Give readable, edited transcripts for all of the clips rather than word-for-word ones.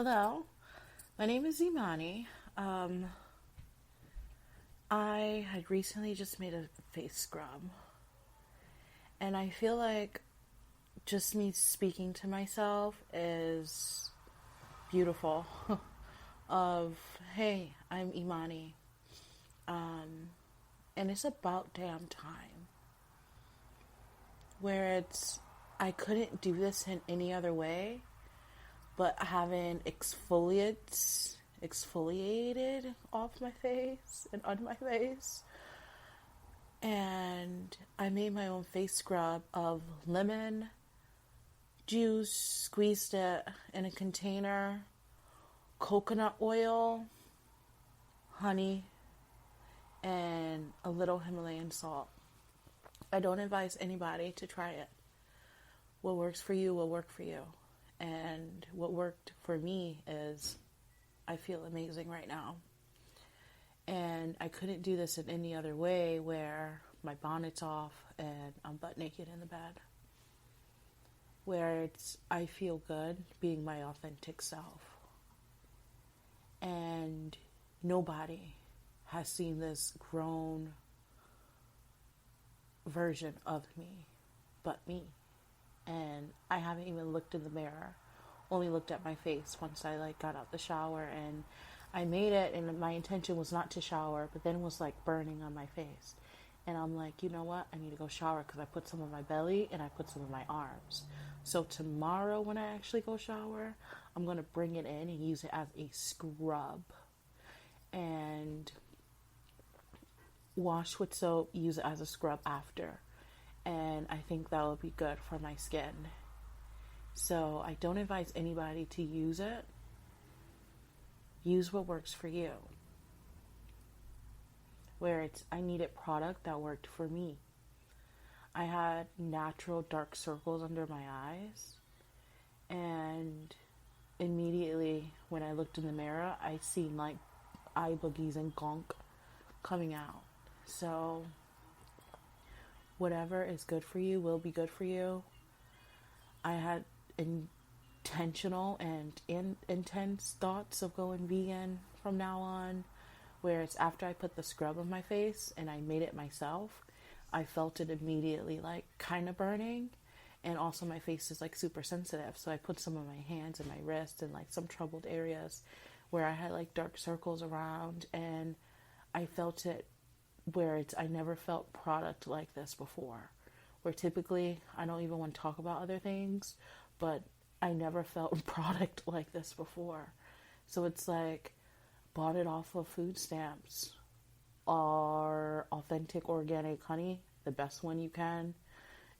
Hello, my name is Imani. I had recently just made a face scrub, and I feel like just me speaking to myself is beautiful. Of, hey, I'm Imani. And it's about damn time. Where I couldn't do this in any other way but having exfoliated off my face and on my face. And I made my own face scrub of lemon juice, squeezed it in a container, coconut oil, honey, and a little Himalayan salt. I don't advise anybody to try it. What works for you will work for you. And what worked for me is I feel amazing right now. And I couldn't do this in any other way where my bonnet's off and I'm butt naked in the bed. Where I feel good being my authentic self. And nobody has seen this grown version of me but me. And I haven't even looked in the mirror, only looked at my face once I got out the shower, and I made it, and my intention was not to shower, but then it was burning on my face. And I'm like, you know what? I need to go shower because I put some on my belly and I put some on my arms. So tomorrow when I actually go shower, I'm going to bring it in and use it as a scrub. And wash with soap, use it as a scrub after. And I think that would be good for my skin. So I don't advise anybody to use it. Use what works for you. Where I needed product that worked for me. I had natural dark circles under my eyes. And immediately when I looked in the mirror, I seen eye boogies and gunk coming out. So whatever is good for you will be good for you. I had intentional and intense thoughts of going vegan from now on, where it's after I put the scrub on my face and I made it myself, I felt it immediately kind of burning, and also my face is super sensitive, so I put some on my hands and my wrists and some troubled areas where I had dark circles around, and I felt it where I never felt product like this before. Where typically I don't even want to talk about other things, but I never felt product like this before. So it's bought it off of food stamps. Our authentic organic honey, the best one you can.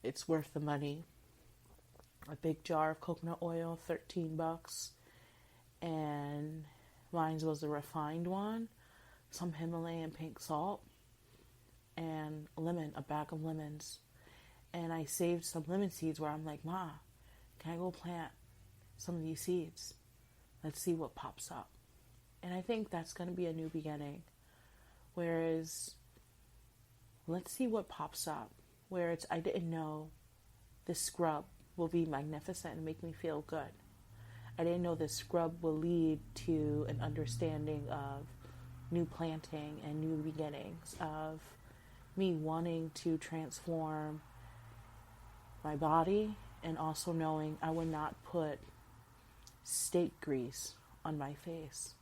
It's worth the money. A big jar of coconut oil, $13. And mine was a refined one. Some Himalayan pink salt. And a bag of lemons. And I saved some lemon seeds where I'm like, Ma, can I go plant some of these seeds? Let's see what pops up. And I think that's going to be a new beginning. Whereas, let's see what pops up. Where I didn't know this scrub will be magnificent and make me feel good. I didn't know this scrub will lead to an understanding of new planting and new beginnings, of me wanting to transform my body, and also knowing I would not put steak grease on my face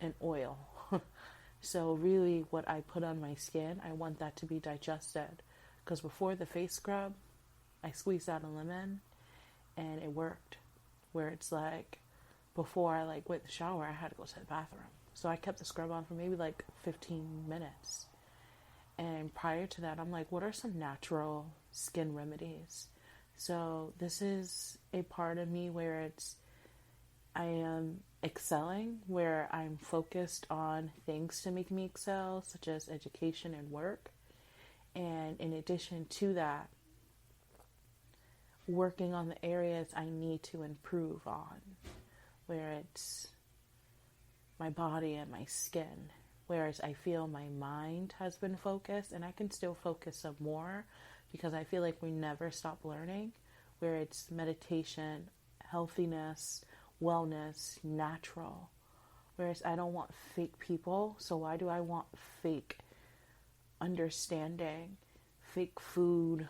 and oil. So really what I put on my skin, I want that to be digested, because before the face scrub I squeezed out a lemon and it worked. Where before I went to the shower, I had to go to the bathroom, so I kept the scrub on for maybe 15 minutes. And prior to that, I'm what are some natural skin remedies? So this is a part of me where I am excelling, where I'm focused on things to make me excel, such as education and work. And in addition to that, working on the areas I need to improve on, where it's my body and my skin. Whereas I feel my mind has been focused, and I can still focus some more, because I feel we never stop learning, where it's meditation, healthiness, wellness, natural. Whereas I don't want fake people, so why do I want fake understanding, fake food,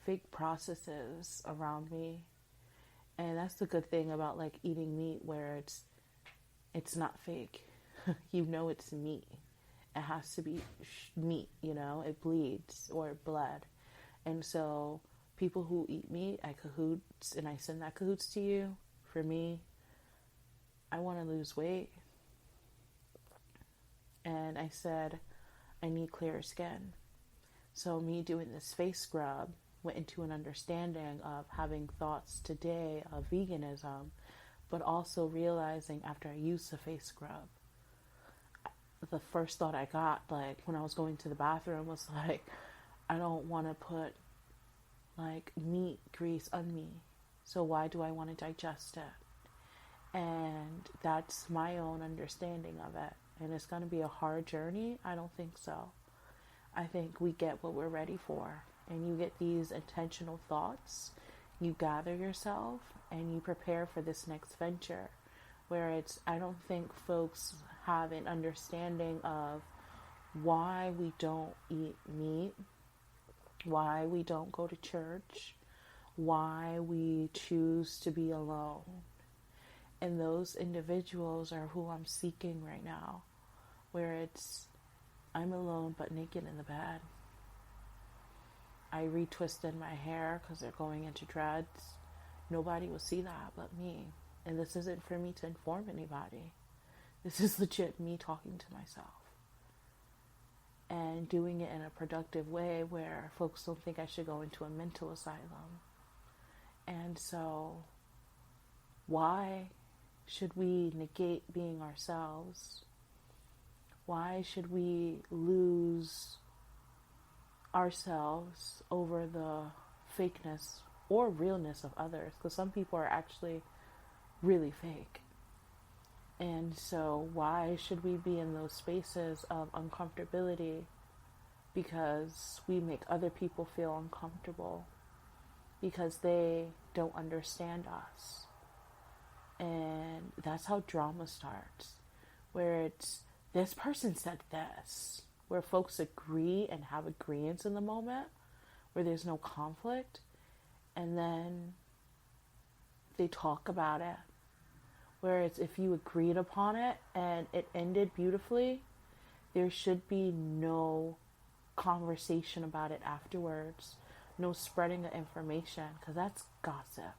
fake processes around me? And that's the good thing about like eating meat, where it's not fake. You know it's meat. It has to be meat, you know, it bleeds or it bled. And so people who eat meat, I cahoots, and I send that cahoots to you. For me, I want to lose weight. And I said, I need clearer skin. So me doing this face scrub went into an understanding of having thoughts today of veganism, but also realizing after I used the face scrub, the first thought I got, like when I was going to the bathroom, was like, I don't want to put like meat grease on me. So why do I want to digest it? And that's my own understanding of it. And it's going to be a hard journey? I don't think so. I think we get what we're ready for. And you get these intentional thoughts, you gather yourself, and you prepare for this next venture. Where I don't think folks have an understanding of why we don't eat meat, why we don't go to church, why we choose to be alone. And those individuals are who I'm seeking right now, where I'm alone but naked in the bed. I retwisted my hair because they're going into dreads. Nobody will see that but me. And this isn't for me to inform anybody. This is legit me talking to myself. And doing it in a productive way where folks don't think I should go into a mental asylum. And so, why should we negate being ourselves? Why should we lose ourselves over the fakeness or realness of others? Because some people are actually really fake. And so why should we be in those spaces of uncomfortability? Because we make other people feel uncomfortable because they don't understand us. And that's how drama starts, where this person said this, where folks agree and have agreements in the moment, where there's no conflict, and then they talk about it. Whereas if you agreed upon it and it ended beautifully, there should be no conversation about it afterwards, no spreading of information, because that's gossip.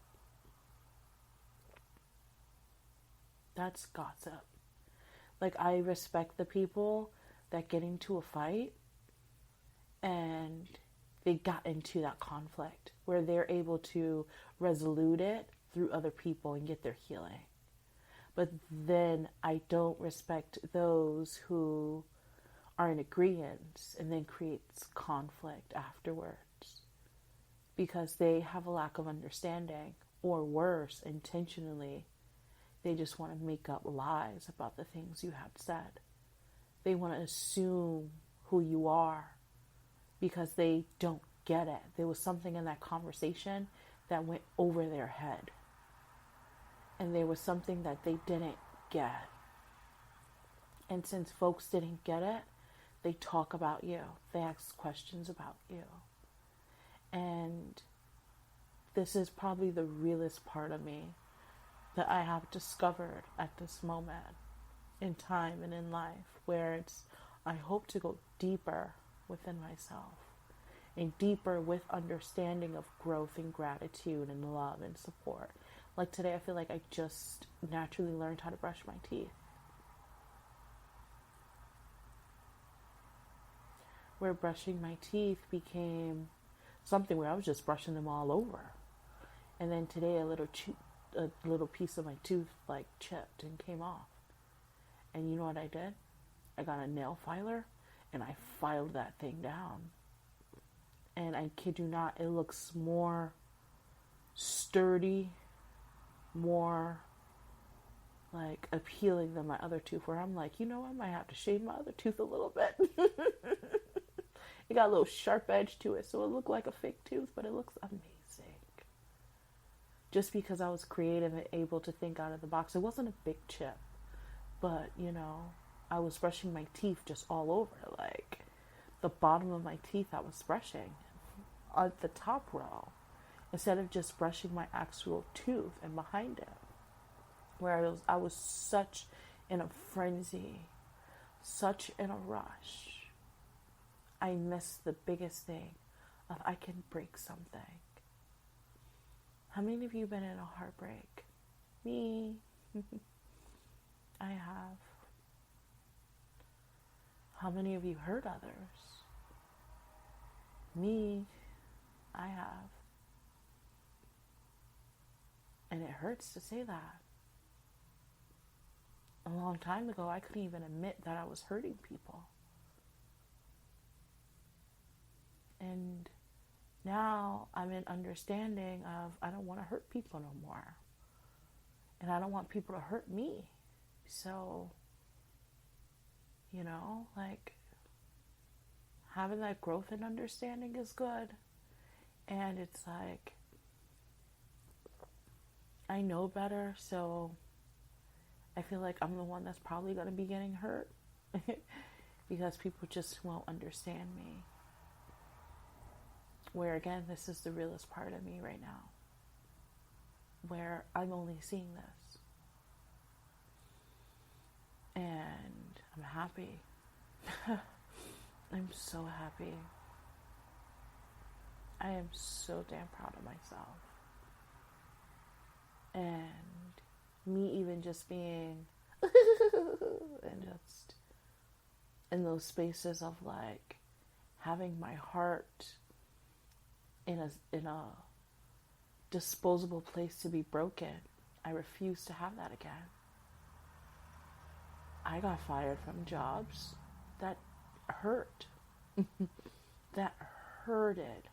That's gossip. Like, I respect the people that get into a fight and they got into that conflict where they're able to resolute it through other people and get their healing. But then I don't respect those who are in agreement and then creates conflict afterwards because they have a lack of understanding, or worse, intentionally, they just want to make up lies about the things you have said. They want to assume who you are because they don't get it. There was something in that conversation that went over their head. And there was something that they didn't get. And since folks didn't get it, they talk about you. They ask questions about you. And this is probably the realest part of me that I have discovered at this moment in time and in life, where I hope to go deeper within myself and deeper with understanding of growth and gratitude and love and support. Like today, I feel like I just naturally learned how to brush my teeth. Where brushing my teeth became something where I was just brushing them all over. And then today, a little piece of my tooth like chipped and came off. And you know what I did? I got a nail filer and I filed that thing down. And I kid you not, it looks more sturdy, more like appealing than my other tooth, where I'm like, you know, I might have to shave my other tooth a little bit. It got a little sharp edge to it, so it looked like a fake tooth, but it looks amazing. just because I was creative and able to think out of the box. It wasn't a big chip, but I was brushing my teeth just all over, like the bottom of my teeth I was brushing on the top row instead of just brushing my actual tooth and behind it, where I was such in a frenzy, such in a rush. I missed the biggest thing of I can break something. How many of you been in a heartbreak? Me. I have. How many of you hurt others? Me. I have. And it hurts to say that. A long time ago, I couldn't even admit that I was hurting people. And now I'm in understanding of I don't want to hurt people no more. And I don't want people to hurt me. So, like having that growth and understanding is good. And it's like, I know better, so I feel like I'm the one that's probably going to be getting hurt because people just won't understand me. Where again, this is the realest part of me right now, where I'm only seeing this. And I'm happy. I'm so happy. I am so damn proud of myself. And me even just being and just in those spaces of like having my heart in a disposable place to be broken. I refuse to have that again. I got fired from jobs that hurt. That hurted.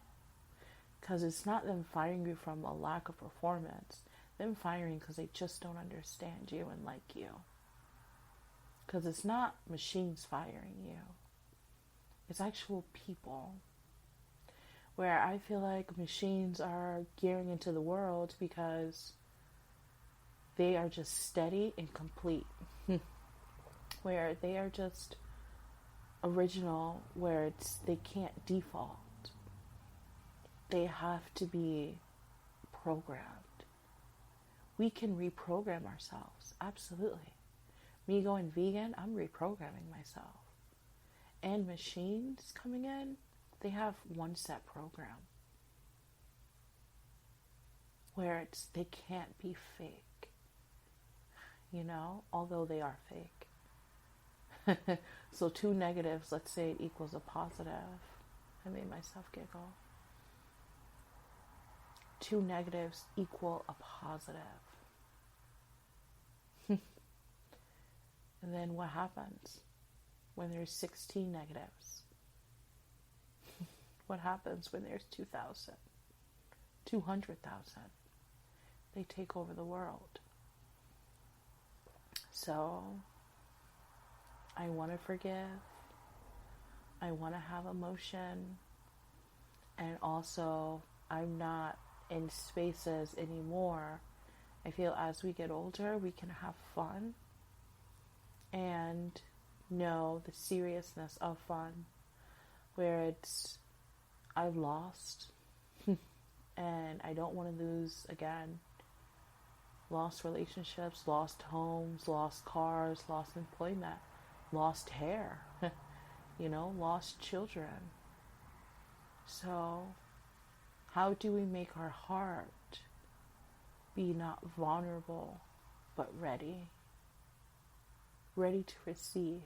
Because it's not them firing you from a lack of performance. Them firing because they just don't understand you and like you. Because it's not machines firing you. It's actual people. Where I feel like machines are gearing into the world because they are just steady and complete. Where they are just original, where they can't default. They have to be programmed. We can reprogram ourselves, absolutely. Me going vegan, I'm reprogramming myself. And machines coming in, they have one set program. Where they can't be fake. Although they are fake. So 2 negatives, let's say it equals a positive. I made myself giggle. 2 negatives equal a positive. And then what happens when there's 16 negatives? What happens when there's 2,000? 200,000? They take over the world. So, I want to forgive. I want to have emotion. And also, I'm not in spaces anymore. I feel as we get older, we can have fun and know the seriousness of fun, where I've lost and I don't want to lose again. Lost relationships, lost homes, lost cars, lost employment, lost hair, lost children. So how do we make our heart be not vulnerable, but ready? Ready to receive.